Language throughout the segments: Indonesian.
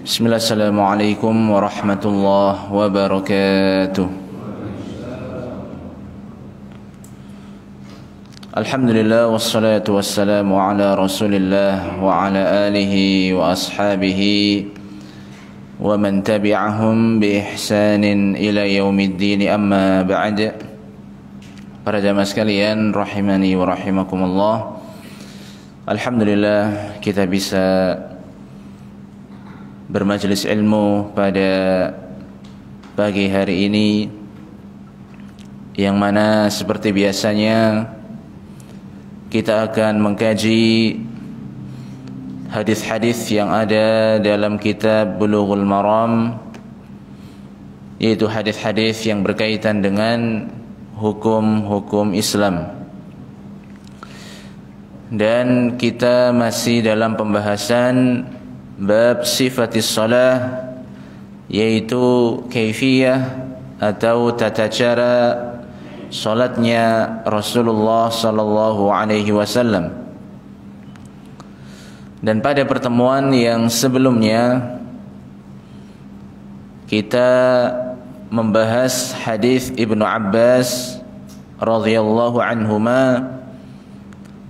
Bismillah, assalamualaikum warahmatullahi wabarakatuh. Alhamdulillah wassalatu wassalamu ala rasulillah wa ala alihi wa ashabihi wa man tabi'ahum bi ihsanin ila yaumiddin, amma ba'd. Para jamaah sekalian rahimani wa rahimakumullah, alhamdulillah kita bisa bermajelis ilmu pada pagi hari ini, yang mana seperti biasanya kita akan mengkaji hadis-hadis yang ada dalam kitab Bulughul Maram, yaitu hadis-hadis yang berkaitan dengan hukum-hukum Islam. Dan kita masih dalam pembahasan bab sifatis salah, yaitu kaifiyah atau tata cara salatnya Rasulullah sallallahu alaihi wasallam. Dan pada pertemuan yang sebelumnya kita membahas hadis Ibnu Abbas radhiyallahu anhuma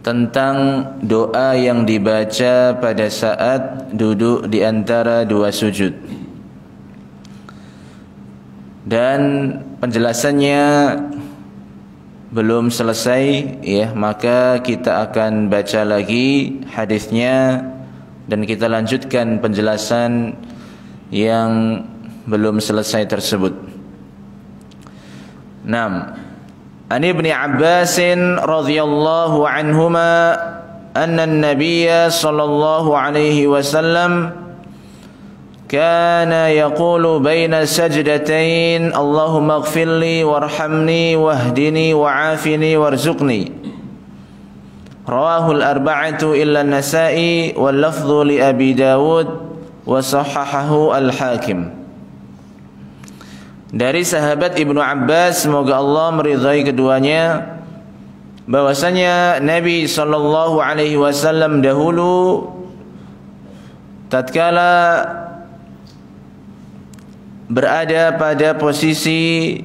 tentang doa yang dibaca pada saat duduk di antara dua sujud. Dan penjelasannya belum selesai, ya, maka kita akan baca lagi hadisnya dan kita lanjutkan penjelasan yang belum selesai tersebut. 6. An Ibni Abbas radhiyallahu anhuma anna an-nabiy sallallahu alaihi wasallam kana yaqulu baina sajdatain Allahumma ighfirli warhamni wahdini wa'afini warzuqni. Rawahu al-arba'atu illa an-Nasa'i wal lafdhu li Abi Dawud wa sahahahu al-Hakim. Dari sahabat Ibnu Abbas, semoga Allah meridhai keduanya, bahwasanya Nabi sallallahu alaihi wasallam dahulu tatkala berada pada posisi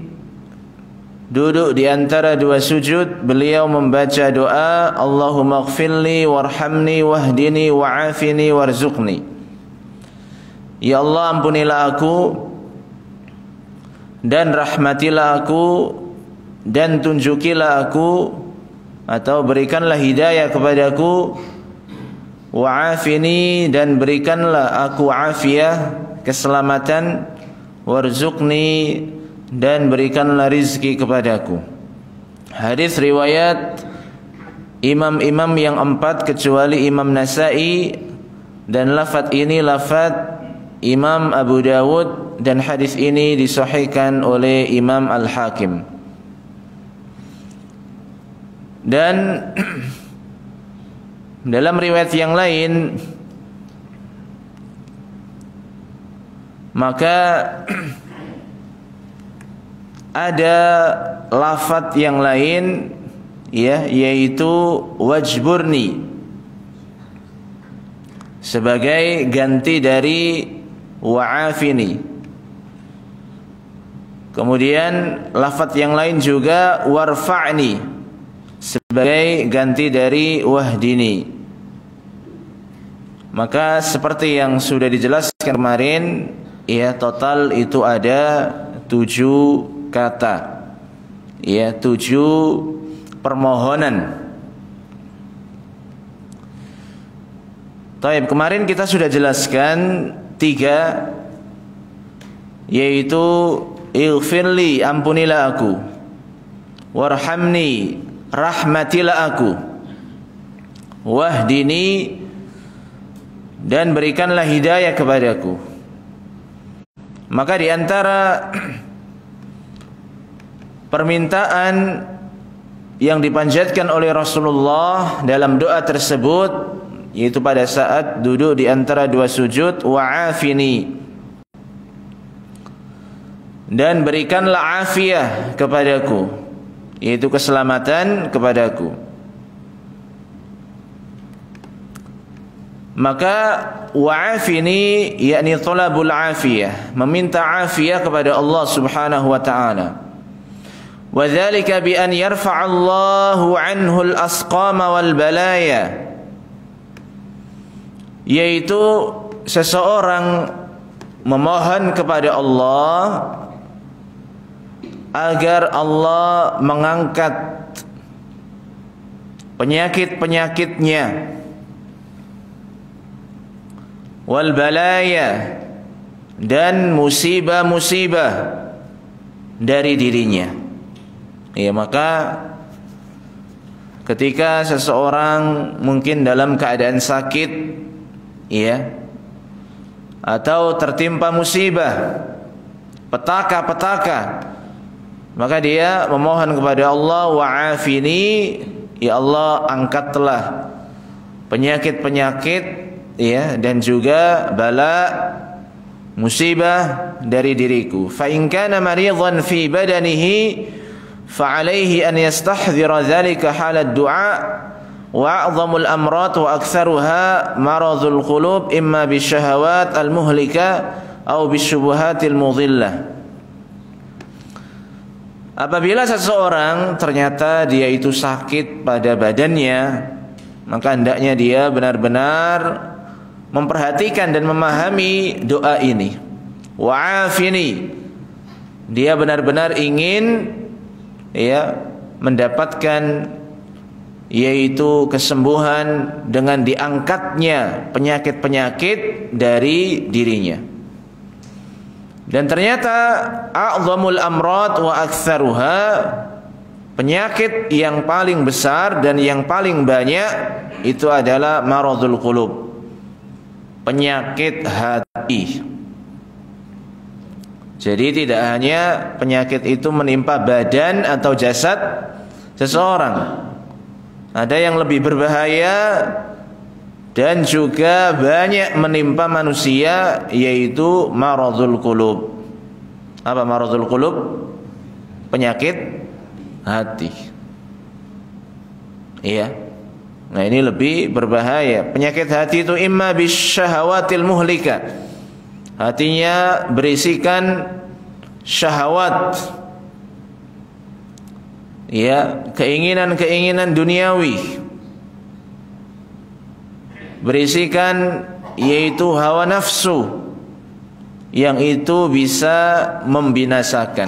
duduk di antara dua sujud, beliau membaca doa Allahumma ighfirli warhamni wahdini wa'afini warzuqni. Ya Allah, ampunilah aku dan rahmatilah aku dan tunjukilah aku atau berikanlah hidayah kepadaku, wa'afini dan berikanlah aku afiah, keselamatan, warzuqni dan berikanlah rizki kepadaku. Hadis riwayat imam-imam yang 4 kecuali Imam Nasa'i, dan lafaz ini lafaz Imam Abu Dawud, dan hadis ini disahihkan oleh Imam Al-Hakim. Dan dalam riwayat yang lain, maka ada lafaz yang lain, ya, yaitu wajburni, sebagai ganti dari wa'afini. Kemudian lafaz yang lain juga warfa'ni, sebagai ganti dari wahdini. Maka seperti yang sudah dijelaskan kemarin, ya, total itu ada 7 kata, ya, 7 permohonan. Taib, kemarin kita sudah jelaskan 3, yaitu ighfirli, ampunilah aku, warhamni, rahmatilah aku, wahdini dan berikanlah hidayah kepadaku. Maka di antara permintaan yang dipanjatkan oleh Rasulullah dalam doa tersebut, yaitu pada saat duduk di antara dua sujud, wa'afini, dan berikanlah afiah kepadaku, yaitu keselamatan kepadaku. Maka wa'afini yakni talabul afiyah, meminta afiyah kepada Allah Subhanahu wa taala. Wa dzalika bi an yarfa'allahu 'anhu al-asqama wal balaya, yaitu seseorang memohon kepada Allah agar Allah mengangkat penyakit-penyakitnya, wal balaya, dan musibah-musibah dari dirinya. Ya, maka ketika seseorang mungkin dalam keadaan sakit, ya, atau tertimpa musibah, petaka, maka dia memohon kepada Allah, wa'afini, ya Allah angkatlah penyakit-penyakit, ya, dan juga bala, musibah dari diriku. Fa in kana maridan fi badanihi fa alaihi an yastahdhira dzalika halad du'a wa a'dhamul amrat wa aktsaruha maradul qulub imma bisyahawat al muhlika atau bisyubuhatil mudhillah. Apabila seseorang ternyata dia itu sakit pada badannya, maka hendaknya dia benar-benar memperhatikan dan memahami doa ini. Wa'afini, dia benar-benar ingin, ya, mendapatkan yaitu kesembuhan dengan diangkatnya penyakit-penyakit dari dirinya. Dan ternyata a'zamul amrad wa aktsaruha, penyakit yang paling besar dan yang paling banyak itu adalah maradul qulub, penyakit hati. Jadi tidak hanya penyakit itu menimpa badan atau jasad seseorang, ada yang lebih berbahaya dan juga banyak menimpa manusia, yaitu maradul qulub. Apa maradul qulub? Penyakit hati. Iya. Nah, ini lebih berbahaya. Penyakit hati itu imma bisyahawatil muhlika, hatinya berisikan syahwat, ya, keinginan-keinginan duniawi, berisikan yaitu hawa nafsu yang itu bisa membinasakan.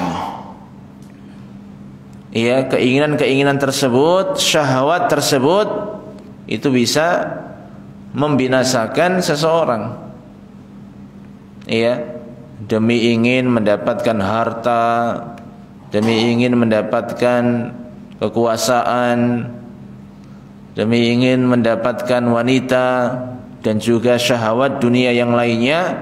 Ya, keinginan-keinginan tersebut, syahwat tersebut itu bisa membinasakan seseorang. Ya, demi ingin mendapatkan harta, demi ingin mendapatkan kekuasaan, demi ingin mendapatkan wanita dan juga syahwat dunia yang lainnya,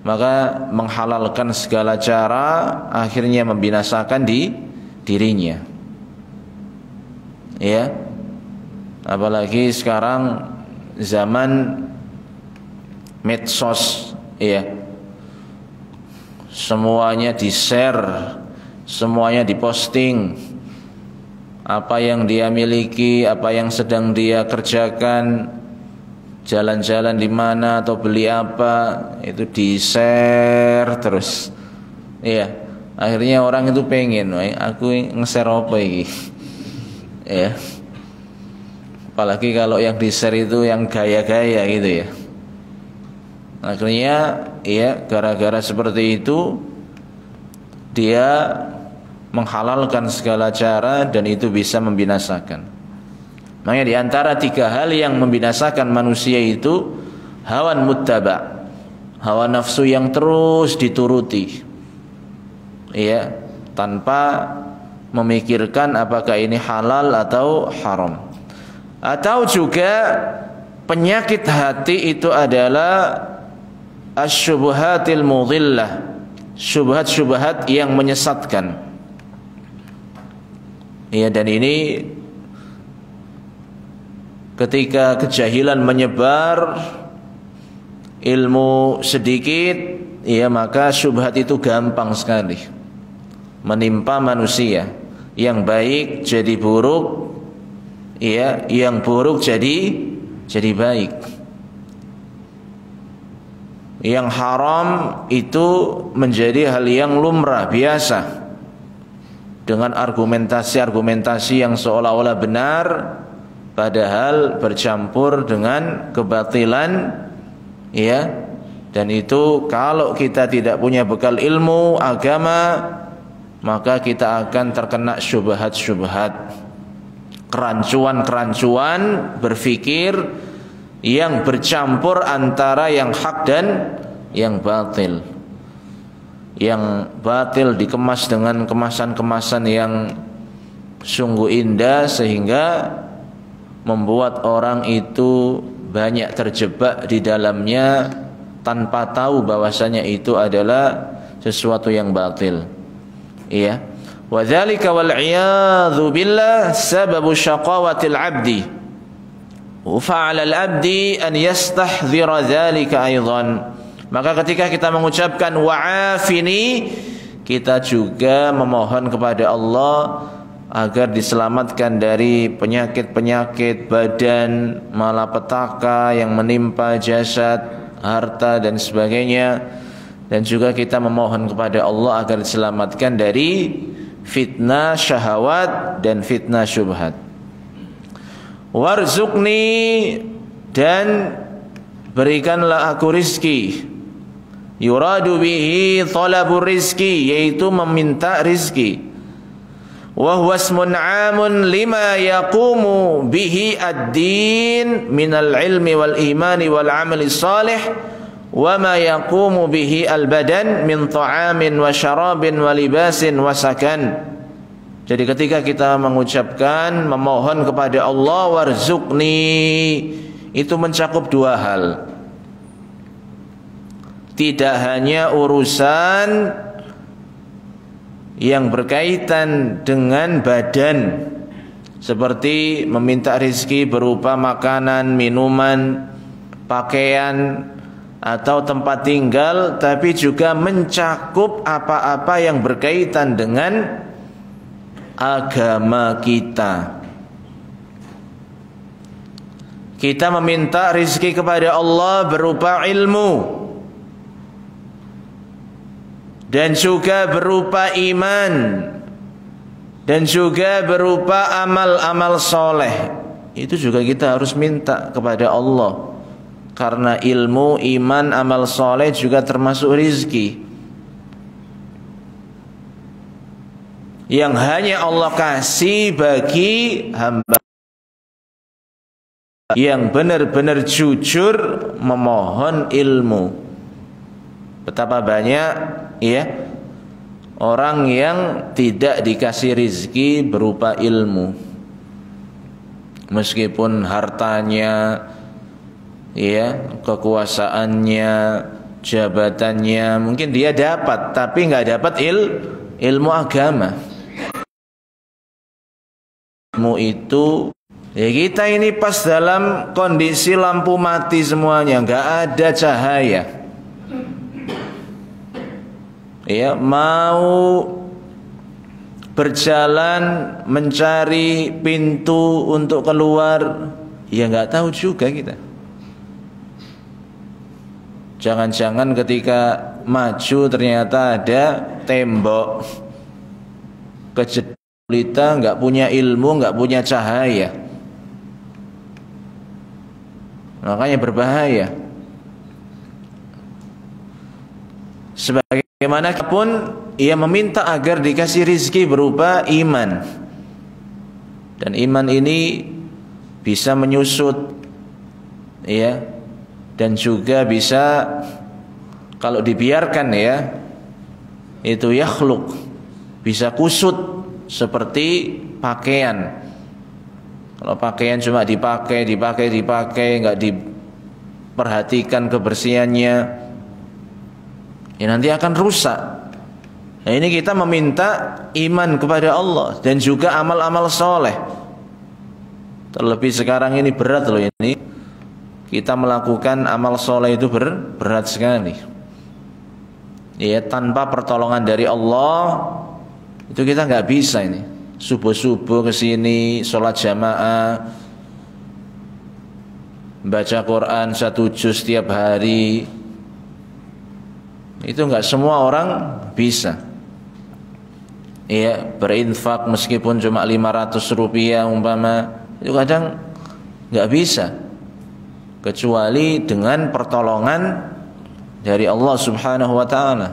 maka menghalalkan segala cara, akhirnya membinasakan dirinya. Ya, apalagi sekarang zaman medsos, ya, semuanya di-share, semuanya diposting. Apa yang dia miliki, apa yang sedang dia kerjakan, jalan-jalan di mana atau beli apa, itu di-share terus. Iya, akhirnya orang itu pengen, aku nge-share apa iki? Ya. Apalagi kalau yang di-share itu yang gaya-gaya gitu ya. Akhirnya, ya, gara-gara seperti itu dia menghalalkan segala cara dan itu bisa membinasakan. Makanya di antara 3 hal yang membinasakan manusia itu hawan muttaba, hawa nafsu yang terus dituruti, ya, tanpa memikirkan apakah ini halal atau haram. Atau juga penyakit hati itu adalah asyubuhatil mudhillah, syubhat-syubhat yang menyesatkan. Ya, dan ini ketika kejahilan menyebar, ilmu sedikit, ya, maka syubhat itu gampang sekali menimpa manusia. Yang baik jadi buruk, ya, yang buruk jadi baik. yang haram itu menjadi hal yang lumrah biasa, dengan argumentasi-argumentasi yang seolah-olah benar padahal bercampur dengan kebatilan, ya. Dan itu kalau kita tidak punya bekal ilmu agama, maka kita akan terkena syubhat-syubhat, kerancuan-kerancuan berfikir yang bercampur antara yang hak dan yang batil. Yang batil dikemas dengan kemasan-kemasan yang sungguh indah sehingga membuat orang itu banyak terjebak di dalamnya tanpa tahu bahwasanya itu adalah sesuatu yang batil. Iya. Wa dzalika wal iyadzu billah sababu syaqawatil 'abdi. Wa fa'ala al-'abdi an yastahdhira dzalika aidan. Maka ketika kita mengucapkan wa'afini, kita juga memohon kepada Allah agar diselamatkan dari penyakit-penyakit badan, malapetaka yang menimpa jasad, harta dan sebagainya. Dan juga kita memohon kepada Allah agar diselamatkan dari fitnah syahwat dan fitnah syubhat. Warzuqni, dan berikanlah aku rizki. Yuradu bihi talabur rizki, yaitu meminta rizki. Wa huwa ismun 'amun lima yaqumu bihi ad-din minal ilmi wal imani wal 'amali salih wa ma yaqumu bihi al-badan min ta'amin wa syarabin wa libasin wa sakan. Jadi ketika kita mengucapkan memohon kepada Allah warzuqni, itu mencakup dua hal. Tidak hanya urusan yang berkaitan dengan badan, seperti meminta rezeki berupa makanan, minuman, pakaian, atau tempat tinggal, tapi juga mencakup apa-apa yang berkaitan dengan agama kita. Kita meminta rezeki kepada Allah berupa ilmu dan juga berupa iman dan juga berupa amal-amal soleh. Itu juga kita harus minta kepada Allah, karena ilmu, iman, amal soleh juga termasuk rizki yang hanya Allah kasih bagi hamba yang benar-benar jujur memohon ilmu. Betapa banyak ya orang yang tidak dikasih rizki berupa ilmu, meskipun hartanya, ya, kekuasaannya, jabatannya mungkin dia dapat, tapi nggak dapat ilmu agama. Ilmu itu, ya, kita ini pas dalam kondisi lampu mati semuanya, nggak ada cahaya. Ya, mau berjalan mencari pintu untuk keluar, ya nggak tahu juga kita. Jangan-jangan ketika maju ternyata ada tembok, kejedulita, nggak punya ilmu, nggak punya cahaya, makanya berbahaya. Sebagaimanapun ia meminta agar dikasih rizki berupa iman, dan iman ini bisa menyusut, ya, dan juga bisa kalau dibiarkan, ya, itu yakhluk, bisa kusut seperti pakaian. Kalau pakaian cuma dipakai, nggak diperhatikan kebersihannya, ya nanti akan rusak. Nah, ini kita meminta iman kepada Allah dan juga amal-amal soleh. Terlebih sekarang ini berat loh ini. Kita melakukan amal soleh itu berat sekali. Ya, tanpa pertolongan dari Allah itu kita nggak bisa ini. Subuh-subuh kesini, sholat jamaah, baca Quran 1 juz setiap hari, Itu enggak semua orang bisa. Iya, berinfak meskipun cuma 500 rupiah umpama, itu kadang enggak bisa. Kecuali dengan pertolongan dari Allah Subhanahu wa taala.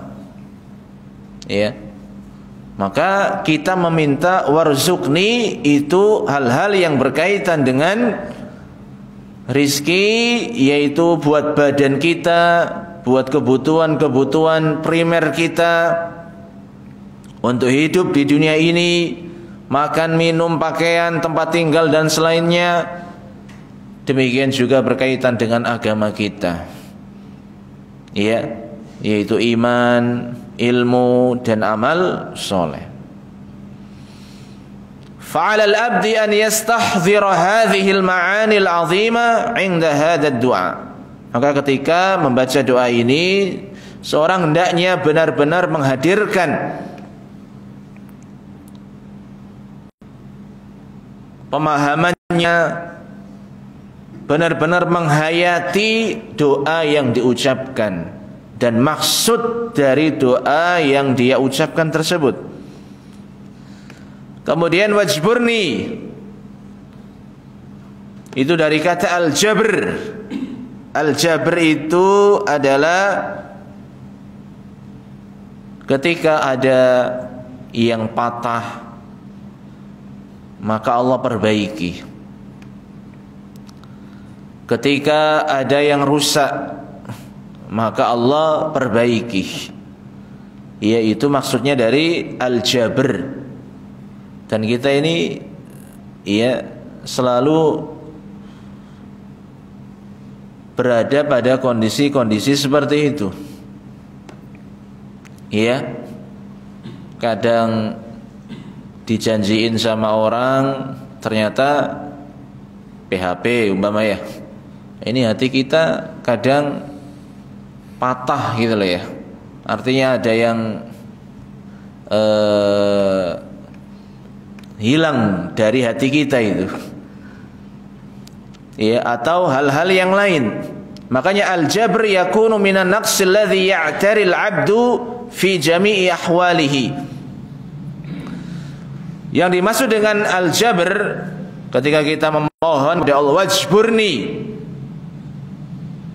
Iya. Maka kita meminta warzuqni itu hal-hal yang berkaitan dengan rizki, yaitu buat badan kita, buat kebutuhan-kebutuhan primer kita untuk hidup di dunia ini, makan, minum, pakaian, tempat tinggal dan selainnya. Demikian juga berkaitan dengan agama kita. Ya, yaitu iman, ilmu dan amal soleh. Fa'ala al-abdi an yastahdhira hadhihi al-ma'ani al-'azima 'inda hadha ad-du'a. Maka ketika membaca doa ini, seorang hendaknya benar-benar menghadirkan pemahamannya, benar-benar menghayati doa yang diucapkan dan maksud dari doa yang dia ucapkan tersebut. Kemudian wajburni, itu dari kata al-jabr. Al-jabr itu adalah ketika ada yang patah, maka Allah perbaiki. Ketika ada yang rusak, maka Allah perbaiki. Yaitu maksudnya dari al-jabr. Dan kita ini selalu berada pada kondisi-kondisi seperti itu. Kadang dijanjiin sama orang, ternyata PHP umpama ya. Ini hati kita kadang patah gitu loh ya. Artinya ada yang hilang dari hati kita itu. Atau hal-hal yang lain. Makanya al-jabr yakunu minan naqsil ladzi ya'tari al-'abdu fi jami'i ahwalihi. Yang dimaksud dengan al-jabr ketika kita memohon kepada Allah wajburni,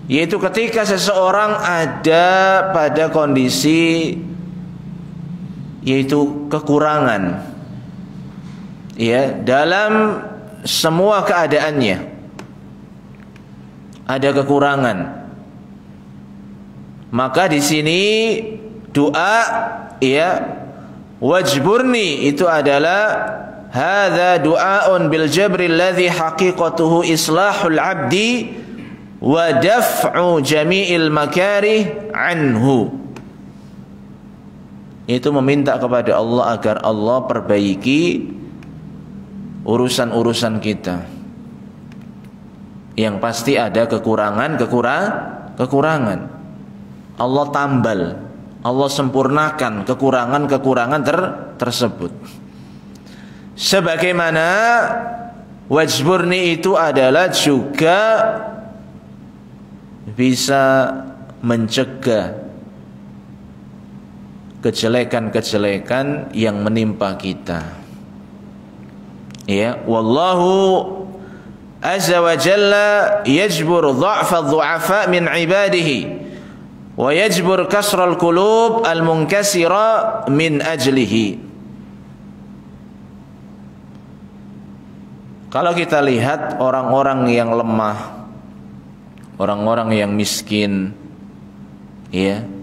yaitu ketika seseorang ada pada kondisi yaitu kekurangan dalam semua keadaannya, ada kekurangan. Maka di sini doa wajburni itu adalah hadza du'aun bil jabri alladhi haqiqatuhu islahul 'abdi wa daf'u jami'il makarih anhu. Itu meminta kepada Allah agar Allah perbaiki urusan-urusan kita. Yang pasti ada kekurangan. Allah tambal, Allah sempurnakan kekurangan tersebut. Sebagaimana wajburni itu adalah juga bisa mencegah kejelekan-kejelekan yang menimpa kita. Wallahu azza wa jalla yajbur dha'fa adh-dhu'afa min ibadihi wa yajbur kasra al-qulub al-munkasira min ajlihi. Kalau kita lihat orang-orang yang lemah, orang-orang yang miskin,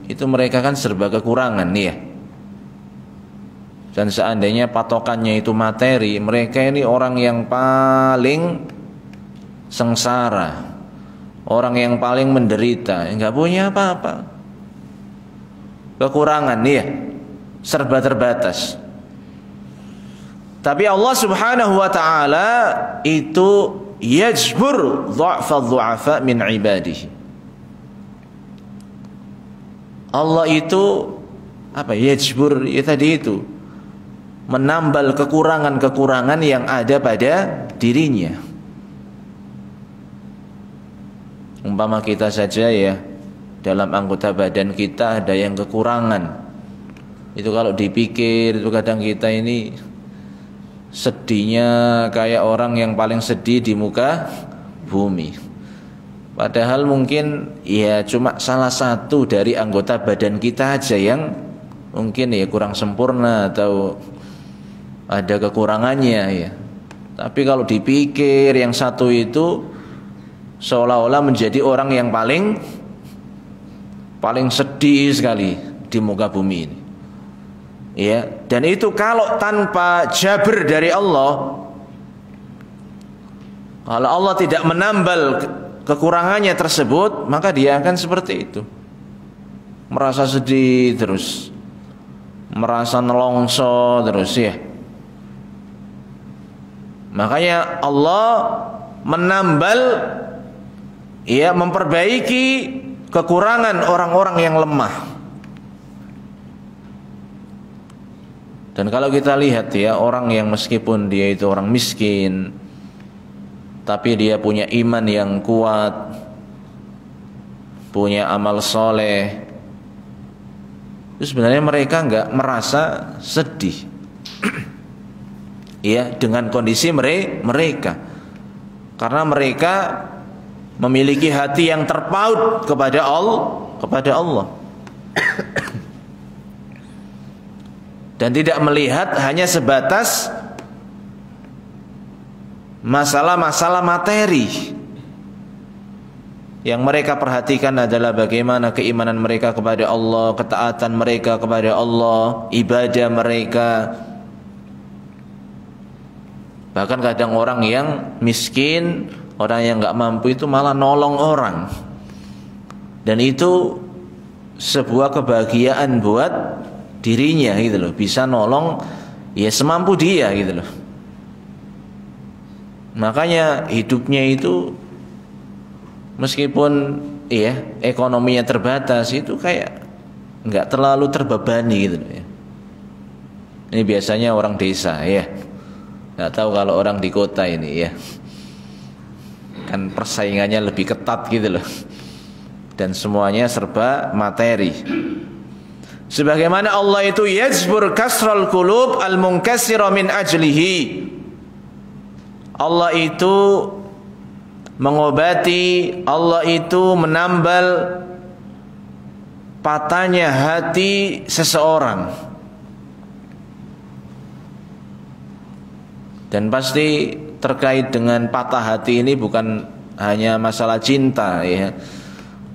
itu mereka kan serba kekurangan Dan seandainya patokannya itu materi, mereka ini orang yang paling sengsara, orang yang paling menderita, enggak punya apa-apa, kekurangan serba terbatas. Tapi Allah Subhanahu wa taala itu yajbur dha'fa adh-dhu'afa min ibadihi. Allah itu yajbur tadi itu menambal kekurangan-kekurangan yang ada pada dirinya. Umpama kita saja dalam anggota badan kita ada yang kekurangan. Itu kalau dipikir itu kadang kita ini sedihnya kayak orang yang paling sedih di muka bumi. Padahal mungkin ya cuma salah satu dari anggota badan kita aja yang mungkin ya kurang sempurna atau ada kekurangannya ya. Tapi kalau dipikir yang satu itu seolah-olah menjadi orang yang paling sedih sekali di muka bumi ini. Ya, dan itu kalau tanpa jabr dari Allah, kalau Allah tidak menambal kekurangannya tersebut, maka dia akan seperti itu. Merasa sedih terus, merasa nelongso terus ya. Makanya Allah menambal ya, memperbaiki kekurangan orang-orang yang lemah. Dan kalau kita lihat ya, orang yang meskipun dia itu orang miskin, tapi dia punya iman yang kuat, punya amal soleh, itu sebenarnya mereka nggak merasa sedih ya dengan kondisi mereka, karena mereka memiliki hati yang terpaut kepada Allah dan tidak melihat hanya sebatas masalah-masalah materi. Yang mereka perhatikan adalah bagaimana keimanan mereka kepada Allah, ketaatan mereka kepada Allah, ibadah mereka. Bahkan kadang orang yang miskin, orang yang nggak mampu itu malah nolong orang, dan itu sebuah kebahagiaan buat dirinya gitu loh, bisa nolong ya semampu dia gitu loh. Makanya hidupnya itu meskipun ya ekonominya terbatas, itu kayak nggak terlalu terbebani gitu loh ya. Ini biasanya orang desa ya, nggak tahu kalau orang di kota ini ya, kan persaingannya lebih ketat gitu loh, dan semuanya serba materi. Sebagaimana Allah itu yajbur kasral qulub al-munkasira min ajlihi. Allah itu mengobati, Allah itu menambal patahnya hati seseorang. Dan pasti terkait dengan patah hati ini bukan hanya masalah cinta ya.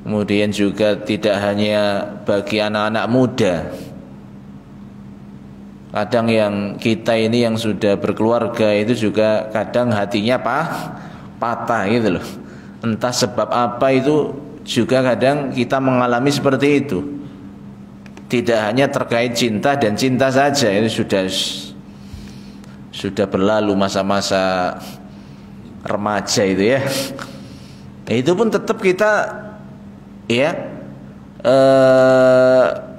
Kemudian juga tidak hanya bagi anak-anak muda. Kadang yang kita ini yang sudah berkeluarga itu juga kadang hatinya patah gitu loh. Entah sebab apa itu juga kadang kita mengalami seperti itu. Tidak hanya terkait cinta dan cinta saja, itu sudah berlalu masa-masa remaja itu ya. Itu pun tetap kita ya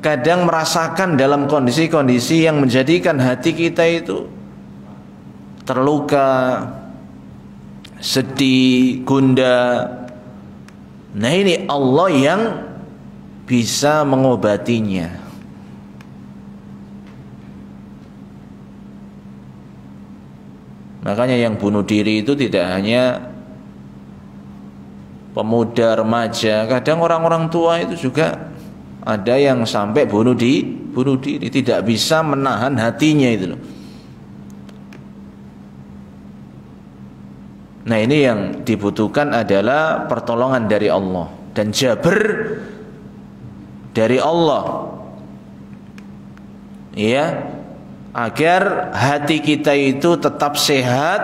kadang merasakan dalam kondisi-kondisi yang menjadikan hati kita itu terluka, sedih, gundah. Nah ini Allah yang bisa mengobatinya. Makanya yang bunuh diri itu tidak hanya pemuda, remaja, kadang orang-orang tua itu juga ada yang sampai bunuh diri, tidak bisa menahan hatinya itu loh. Nah ini yang dibutuhkan adalah pertolongan dari Allah dan jabr dari Allah ya, agar hati kita itu tetap sehat,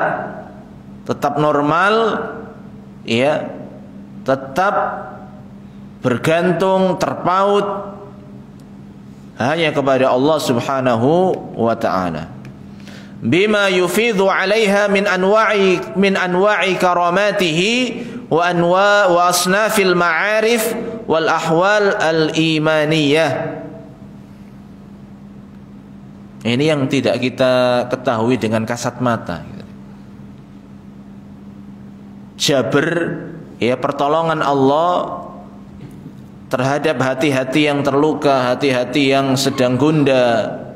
tetap normal ya, tetap bergantung, terpaut hanya kepada Allah Subhanahu wa ta'ala. Bima yufidhu 'alaiha min anwa'i karamatihi wa asnafil ma'arif wal ahwal al-imaniyah. Ini yang tidak kita ketahui dengan kasat mata. Jabr ya, pertolongan Allah terhadap hati-hati yang terluka, hati-hati yang sedang gundah.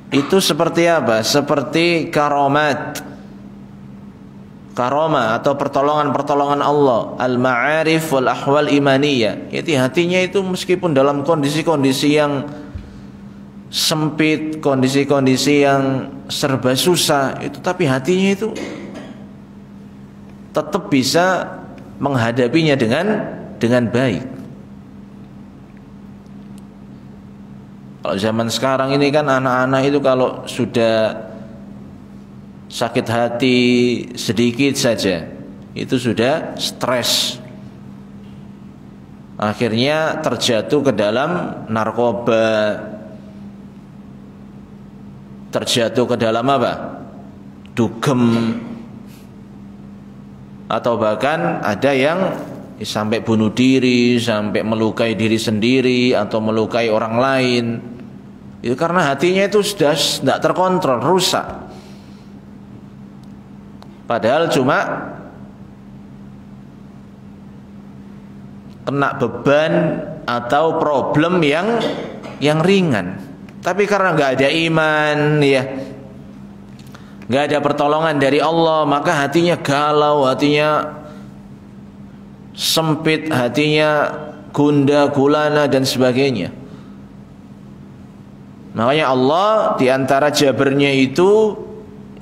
Itu seperti apa? Seperti karamah atau pertolongan-pertolongan Allah, al-ma'arif wal ahwal imaniyah. Jadi hatinya itu meskipun dalam kondisi-kondisi yang sempit, kondisi-kondisi yang serba susah itu, tapi hatinya itu tetap bisa menghadapinya dengan baik. Kalau zaman sekarang ini kan anak-anak itu kalau sudah sakit hati sedikit saja itu sudah stres, akhirnya terjatuh ke dalam narkoba, terjatuh ke dalam apa? Dugem, atau bahkan ada yang sampai bunuh diri, sampai melukai diri sendiri atau melukai orang lain. Itu karena hatinya itu sudah tidak terkontrol, rusak. Padahal cuma kena beban atau problem yang ringan. Tapi karena nggak ada iman, ya, nggak ada pertolongan dari Allah, maka hatinya galau, hatinya sempit, hatinya gundah gulana dan sebagainya. Makanya Allah diantara jabernya itu,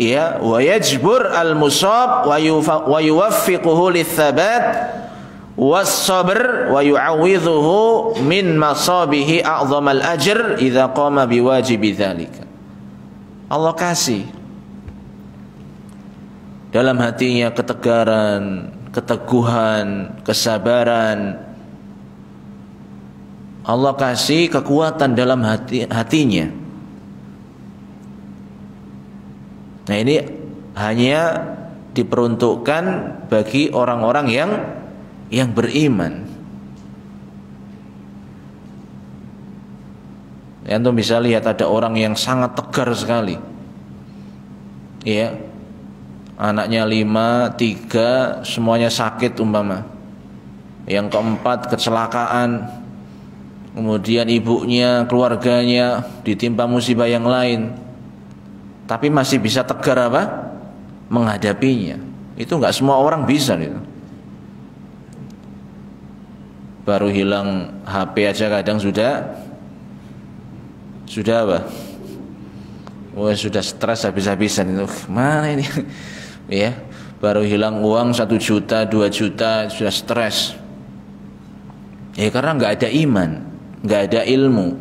ya, wa yajbur al-musab wa yuwaffiquhu lit-thabat was-sabr wa yu'awwidhuhu min masabihi a'zamal ajr idza qama biwajibi dzalika. Allah kasih dalam hatinya ketegaran, keteguhan, kesabaran. Allah kasih kekuatan dalam hatinya. Nah, ini hanya diperuntukkan bagi orang-orang yang beriman. Antum bisa lihat ada orang yang sangat tegar sekali, ya, anaknya 5, 3 semuanya sakit umpama, yang keempat kecelakaan, kemudian ibunya, keluarganya ditimpa musibah yang lain, tapi masih bisa tegar apa? Menghadapinya. Itu nggak semua orang bisa gitu. Baru hilang HP aja kadang sudah apa? Wah, sudah stres habis-habisan itu. Mana ini? Ya, baru hilang uang 1 juta, 2 juta sudah stres. Ya karena nggak ada iman, nggak ada ilmu,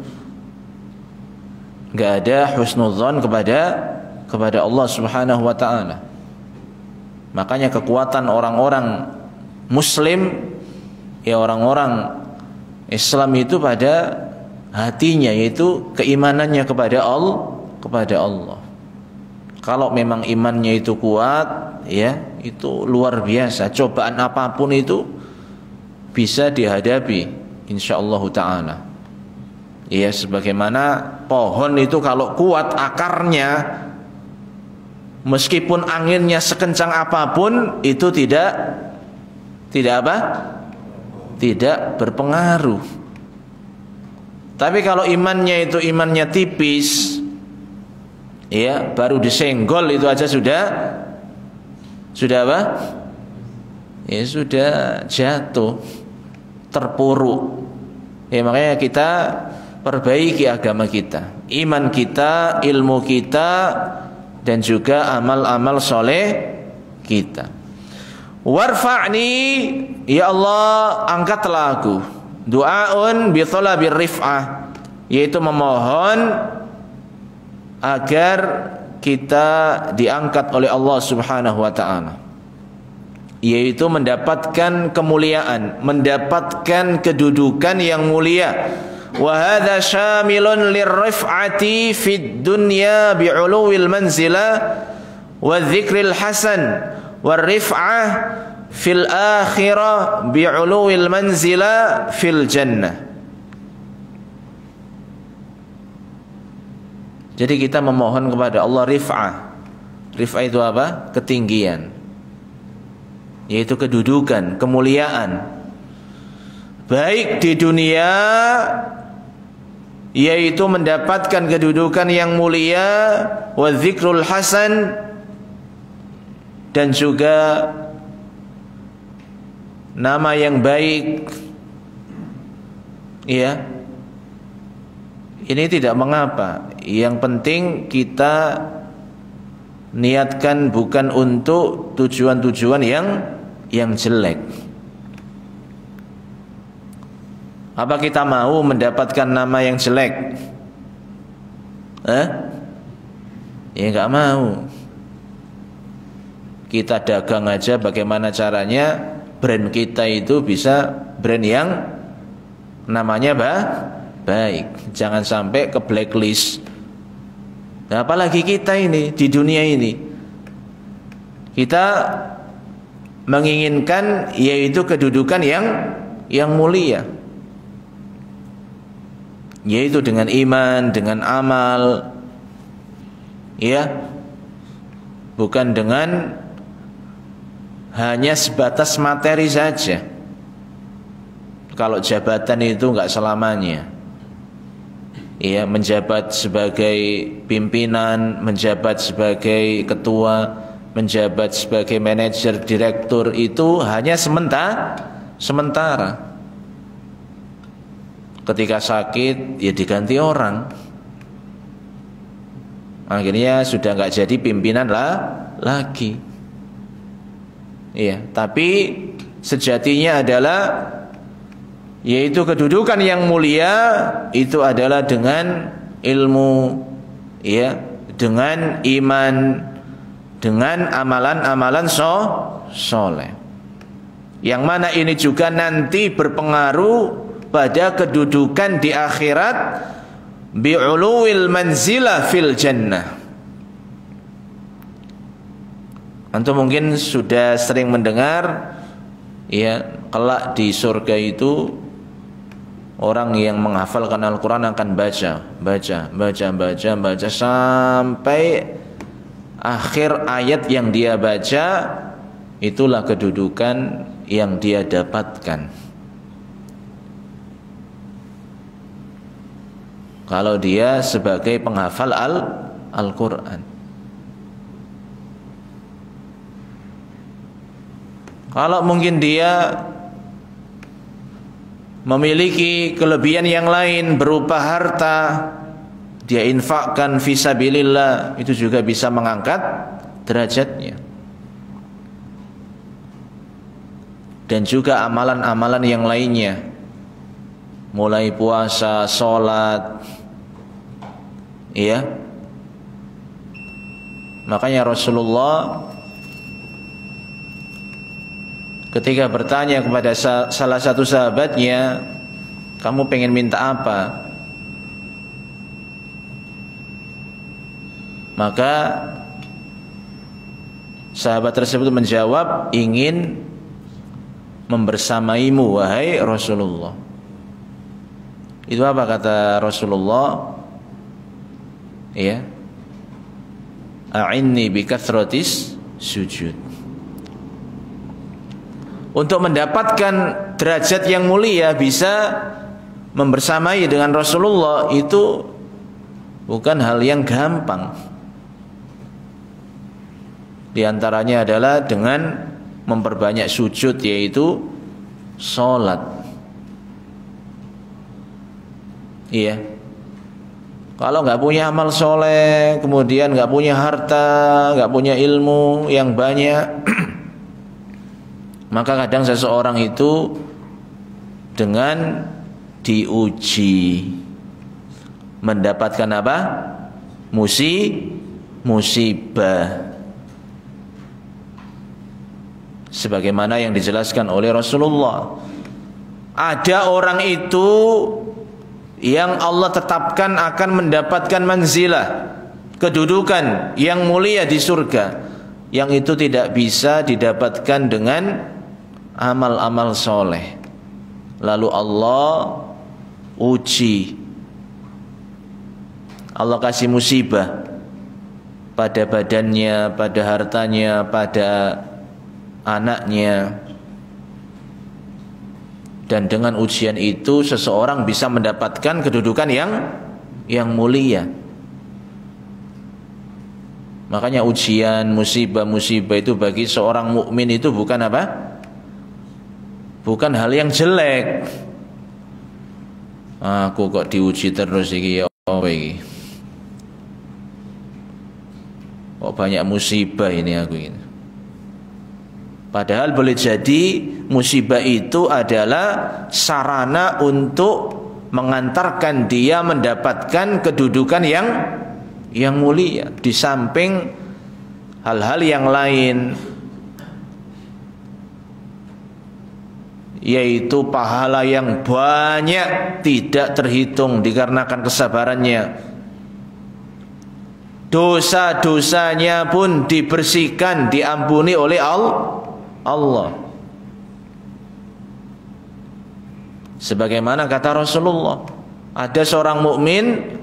nggak ada husnudzon kepada Allah Subhanahu wa taala. Makanya kekuatan orang-orang muslim, ya orang-orang Islam itu pada hatinya, yaitu keimanannya kepada Allah. Kalau memang imannya itu kuat, ya, itu luar biasa. Cobaan apapun itu bisa dihadapi insyaallah taala. Ya, sebagaimana pohon itu kalau kuat akarnya, meskipun anginnya sekencang apapun itu tidak apa? Tidak berpengaruh. Tapi kalau imannya itu imannya tipis, ya, baru disenggol itu aja sudah apa? Ya sudah jatuh, terpuruk. Ya makanya kita perbaiki agama kita, iman kita, ilmu kita, dan juga amal-amal soleh kita. Warfa'ni, ya Allah, angkatlah aku. Du'aun bi talabir rif'ah, yaitu memohon agar kita diangkat oleh Allah Subhanahu wa taala, yaitu mendapatkan kemuliaan, mendapatkan kedudukan yang mulia. Wa hadza syamilun lirrif'ati fid dunya bi'uluwil manzilah wa dzikril hasan warrif'ah fil akhirah bi'uluwil manzilah fil jannah. Jadi kita memohon kepada Allah rif'ah. Rif'ah itu apa? Ketinggian, yaitu kedudukan, kemuliaan. baik di dunia, yaitu mendapatkan kedudukan yang mulia, wa dzikrul hasan, dan juga nama yang baik. Ya, ini tidak mengapa. Yang penting kita niatkan bukan untuk tujuan-tujuan yang jelek. Apa kita mau mendapatkan nama yang jelek? Ya nggak mau. Kita dagang aja bagaimana caranya brand kita itu bisa brand yang namanya baik. Jangan sampai ke blacklist. Nah, apalagi kita ini di dunia ini, kita menginginkan yaitu kedudukan yang mulia, yaitu dengan iman, dengan amal, ya, bukan dengan hanya sebatas materi saja. Kalau jabatan itu enggak selamanya. Ya, menjabat sebagai pimpinan, menjabat sebagai ketua, menjabat sebagai manajer, direktur itu hanya sementara. Ketika sakit ya diganti orang. Akhirnya sudah enggak jadi pimpinan lagi. Iya, tapi sejatinya adalah yaitu kedudukan yang mulia itu adalah dengan ilmu, ya, dengan iman, dengan amalan-amalan soleh. Yang mana ini juga nanti berpengaruh pada kedudukan di akhirat, bi'uluwil manzilah fil jannah. Antum mungkin sudah sering mendengar, ya, kelak di surga itu orang yang menghafalkan Al-Quran akan baca sampai akhir ayat yang dia baca. Itulah kedudukan yang dia dapatkan kalau dia sebagai penghafal Al-Quran. Kalau mungkin dia memiliki kelebihan yang lain berupa harta, dia infakkan fisabilillah, itu juga bisa mengangkat derajatnya. Dan juga amalan-amalan yang lainnya, mulai puasa, sholat, ya. Makanya Rasulullah ketika bertanya kepada salah satu sahabatnya, kamu pengen minta apa? Maka sahabat tersebut menjawab, ingin membersamaimu wahai Rasulullah. Itu apa kata Rasulullah? Ya, a'inni bikathratis sujud. Untuk mendapatkan derajat yang mulia, bisa membersamai dengan Rasulullah, itu bukan hal yang gampang. Di antaranya adalah dengan memperbanyak sujud, yaitu sholat. Iya. Kalau nggak punya amal soleh, kemudian nggak punya harta, nggak punya ilmu yang banyak, maka kadang seseorang itu dengan diuji mendapatkan apa? Musibah. Sebagaimana yang dijelaskan oleh Rasulullah. Ada orang itu yang Allah tetapkan akan mendapatkan manzilah, kedudukan yang mulia di surga, yang itu tidak bisa didapatkan dengan amal-amal soleh. Lalu Allah uji, Allah kasih musibah pada badannya, pada hartanya, pada anaknya. Dan dengan ujian itu seseorang bisa mendapatkan kedudukan yang mulia. Makanya ujian, musibah-musibah itu bagi seorang mukmin itu bukan apa? Bukan hal yang jelek. Aku kok diuji terus iki, apa iki? Kok banyak musibah ini aku ini. Padahal boleh jadi musibah itu adalah sarana untuk mengantarkan dia mendapatkan kedudukan yang mulia di samping hal-hal yang lain, yaitu pahala yang banyak tidak terhitung dikarenakan kesabarannya. Dosa-dosanya pun dibersihkan, diampuni oleh Allah. Sebagaimana kata Rasulullah, ada seorang mukmin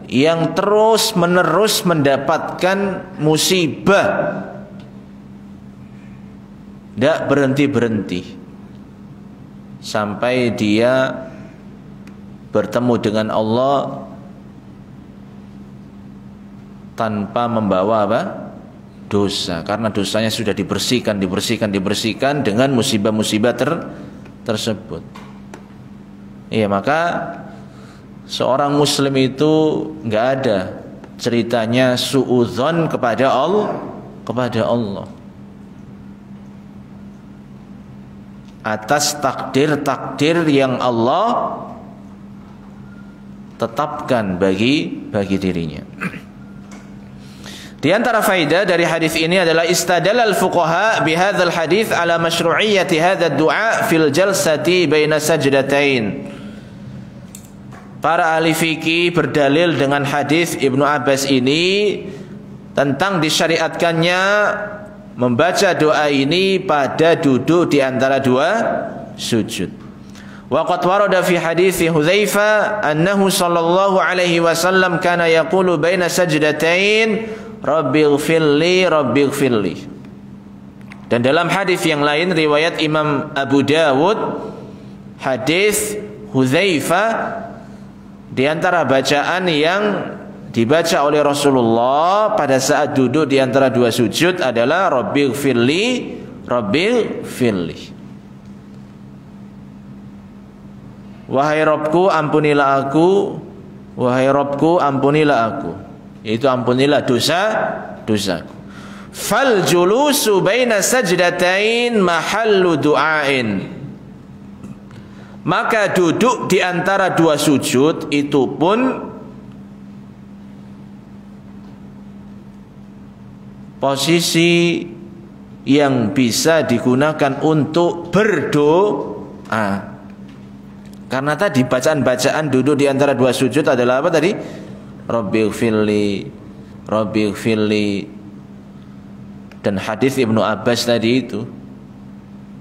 yang terus menerus mendapatkan musibah, tidak berhenti-berhenti sampai dia bertemu dengan Allah tanpa membawa apa? Dosa, karena dosanya sudah dibersihkan dengan musibah-musibah tersebut. Iya, maka seorang muslim itu nggak ada ceritanya suudzon kepada Allah atas takdir yang Allah tetapkan bagi dirinya. Di antara faedah dari hadis ini adalah istadallal fuqaha bihadzal hadis ala masyru'iyyati hadzal du'a fil jalsati baina sajdatain. Para ahli fikih berdalil dengan hadis Ibnu Abbas ini tentang disyariatkannya membaca doa ini pada duduk di antara dua sujud. Wa qad warada fi hadits Hudzaifah annahu sallallahu alaihi wasallam kana yaqulu baina sajdatain Rabbighfirli Rabbighfirli. Dan dalam hadis yang lain riwayat Imam Abu Dawud, hadis Hudzaifah, di antara bacaan yang dibaca oleh Rasulullah pada saat duduk di antara dua sujud adalah Rabbighfirli Rabbighfirli. Wahai Rabbku ampunilah aku, wahai Rabbku ampunilah aku, yaitu ampunilah dosaku. Fal julusu baina sajdatain mahallu du'ain. Maka duduk di antara dua sujud itu pun posisi yang bisa digunakan untuk berdoa. Karena tadi bacaan-bacaan duduk di antara dua sujud adalah apa tadi? Rabbighfirli Rabbighfirli. Dan hadis Ibnu Abbas tadi itu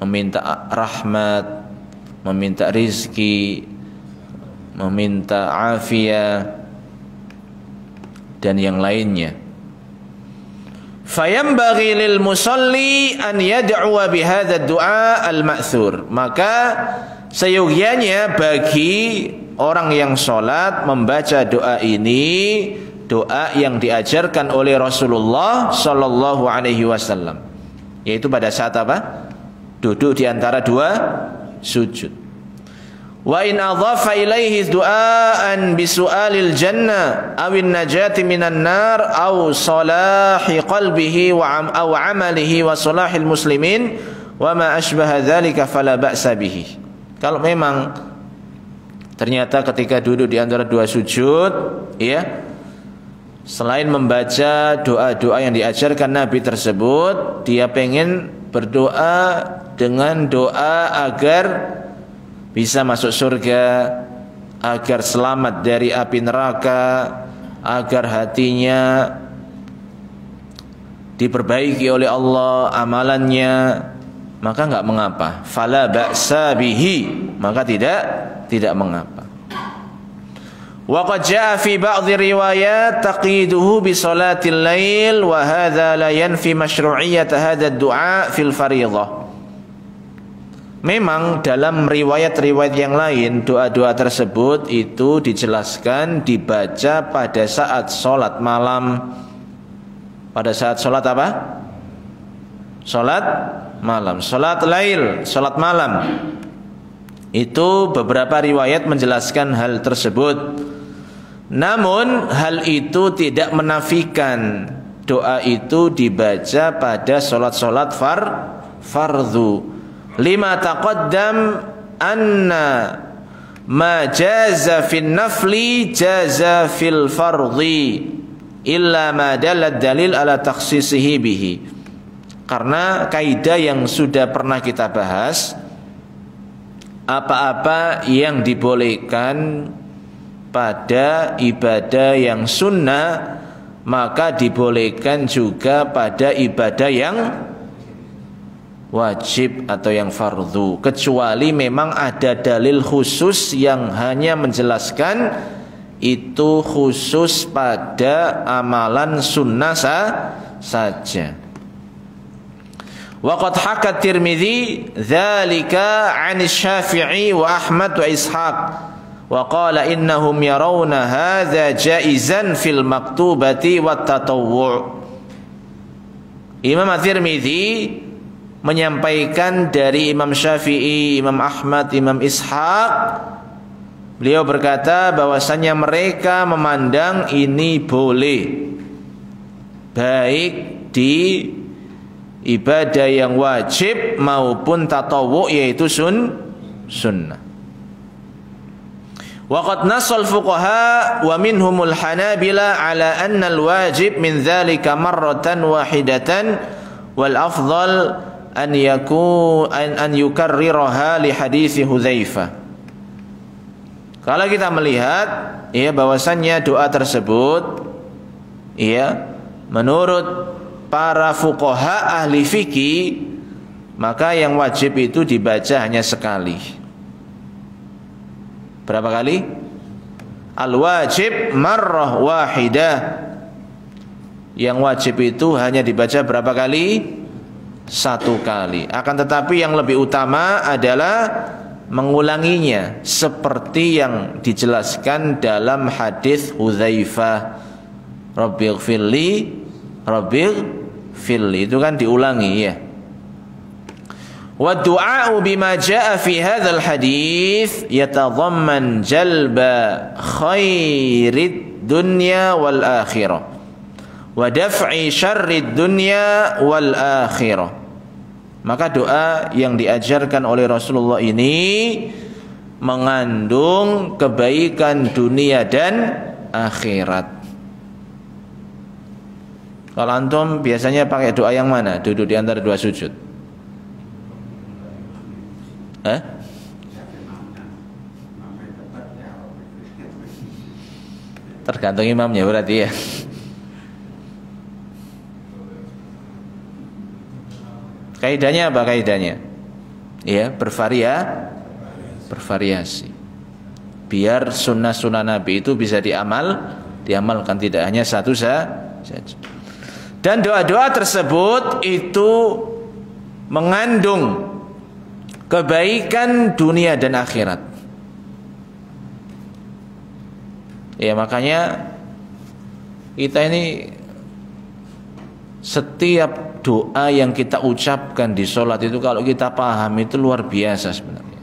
meminta rahmat, meminta rizki, meminta afiyah dan yang lainnya. Fayambaghi lil musalli an yad'u bihadha ad-du'a al-ma'thur. Maka seyogianya bagi orang yang sholat membaca doa ini, doa yang diajarkan oleh Rasulullah sallallahu alaihi wasallam, yaitu pada saat apa? Duduk di antara dua sujud. Wa in adhafa ilaihi du'aan bi su'alil jannah awin najati minan nar aw salahi qalbihi aw amalihi wa salahil muslimin wa ma ashbaha dzalika fala ba'sa bihi. Kalau memang ternyata ketika duduk di antara dua sujud, ya, selain membaca doa-doa yang diajarkan Nabi tersebut, dia pengen berdoa dengan doa agar bisa masuk surga, agar selamat dari api neraka, agar hatinya diperbaiki oleh Allah amalannya, maka enggak mengapa. Fala ba'sa bihi, maka tidak mengapa. Wa qad jaa fi ba'd riwayat taqiduhu bi salatil lail wa hadza la yanfi masyru'iyyat hadha ad-du'a fil fardhah. Memang dalam riwayat-riwayat yang lain doa-doa tersebut itu dijelaskan dibaca pada saat sholat malam. Pada saat sholat apa? Sholat malam, sholat lail, sholat malam. Itu beberapa riwayat menjelaskan hal tersebut. Namun hal itu tidak menafikan doa itu dibaca pada sholat-sholat fardu. Lima taqaddam anna ma jaza fin nafli jaza fil fardhi illa ma dalad dalil ala takhsisihi bihi. Karena kaidah yang sudah pernah kita bahas, apa-apa yang dibolehkan pada ibadah yang sunnah maka dibolehkan juga pada ibadah yang wajib atau yang fardu, kecuali memang ada dalil khusus yang hanya menjelaskan itu khusus pada amalan sunnah saja. Waqad hakat Tirmidzi dzalika 'an Syafi'i wa Ahmad wa Ishaq wa qala innahum yarawna hadza jaizan fil maktubati wat tatawwu'. Imam Tirmidzi menyampaikan dari Imam Syafi'i, Imam Ahmad, Imam Ishaq, beliau berkata bahwasanya mereka memandang ini boleh baik di ibadah yang wajib maupun tatawwu, yaitu sunnah. Waqad nasal fuqaha wa minhumul hanabila ala anna al-wajib min dzalika marratan wahidatan wal afdal an yukarriraha li hadits Hudzaifah. Kalau kita melihat ya bahwasannya doa tersebut ya menurut para fuqaha ahli fikih maka yang wajib itu dibaca hanya sekali. Berapa kali? Al-wajib marrah wahidah. Yang wajib itu hanya dibaca berapa kali? Satu kali. Akan tetapi yang lebih utama adalah mengulanginya seperti yang dijelaskan dalam hadis Hudzaifah, Rabbighfirli, Rabbighfirli, itu kan diulangi ya. Wa du'a'u bima jaa'a fi hadzal hadis yatadhamman jalba khairid dunya wal akhirah wa daf'i syarrid dunya wal akhirah. Maka doa yang diajarkan oleh Rasulullah ini mengandung kebaikan dunia dan akhirat. Kalau antum biasanya pakai doa yang mana? Duduk di antara dua sujud. Tergantung imamnya berarti ya. Kaidahnya apa kaidahnya? Ya, bervariasi. Biar sunnah-sunnah Nabi itu bisa diamalkan, tidak hanya satu saja. Dan doa-doa tersebut itu mengandung kebaikan dunia dan akhirat. Ya, makanya kita ini setiap doa yang kita ucapkan di sholat itu kalau kita paham itu luar biasa sebenarnya.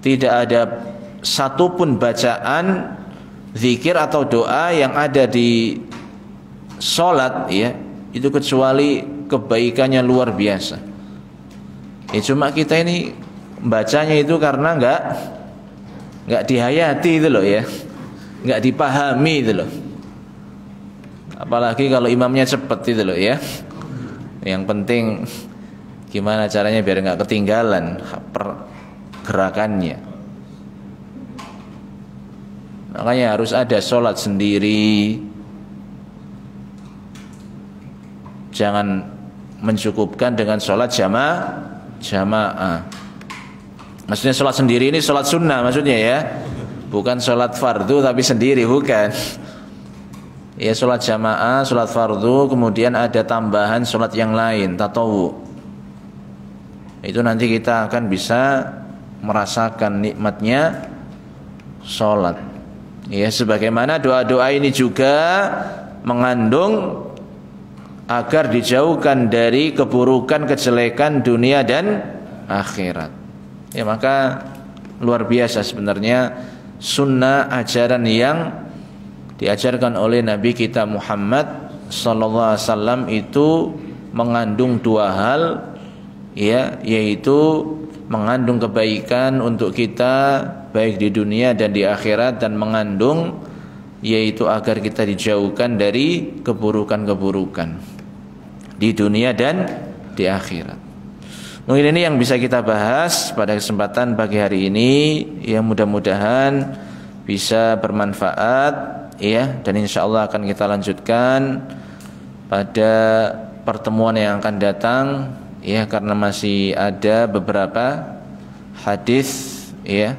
Tidak ada satupun bacaan, zikir atau doa yang ada di sholat ya itu kecuali kebaikannya luar biasa. Ya, cuma kita ini bacanya itu karena nggak dihayati itu loh ya, nggak dipahami itu loh. Apalagi kalau imamnya cepat itu loh ya. Yang penting gimana caranya biar nggak ketinggalan pergerakannya. Makanya harus ada sholat sendiri. Jangan mencukupkan dengan sholat jamaah. Maksudnya sholat sendiri ini sholat sunnah maksudnya ya. Bukan sholat fardu tapi sendiri, bukan. Ya, sholat jamaah, sholat fardu, kemudian ada tambahan sholat yang lain, tatawwu. itu nanti kita akan bisa merasakan nikmatnya sholat. Ya, sebagaimana doa-doa ini juga mengandung agar dijauhkan dari keburukan, kejelekan dunia dan akhirat. Ya, maka luar biasa sebenarnya sunnah ajaran yang diajarkan oleh Nabi kita Muhammad sallallahu alaihi wasallam itu mengandung dua hal, ya, yaitu mengandung kebaikan untuk kita baik di dunia dan di akhirat, dan mengandung yaitu agar kita dijauhkan dari keburukan-keburukan di dunia dan di akhirat. Mungkin ini yang bisa kita bahas pada kesempatan pagi hari ini, yang mudah-mudahan bisa bermanfaat, ya, dan insyaallah akan kita lanjutkan pada pertemuan yang akan datang, ya, karena masih ada beberapa hadis, ya,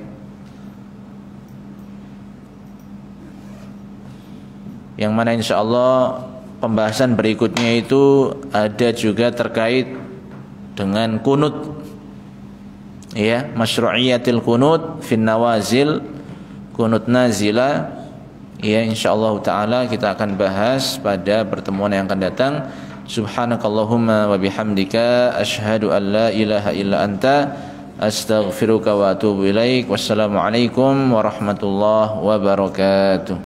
yang mana insyaallah pembahasan berikutnya itu ada juga terkait dengan kunut, ya, masyru'iyatil kunut fin nawazil, kunut nazila, ya, insyaallah taala kita akan bahas pada pertemuan yang akan datang. Subhanakallahumma wa bihamdika asyhadu an la ilaha illa anta astaghfiruka wa atubu ilaik. Wassalamualaikum warahmatullahi wabarakatuh.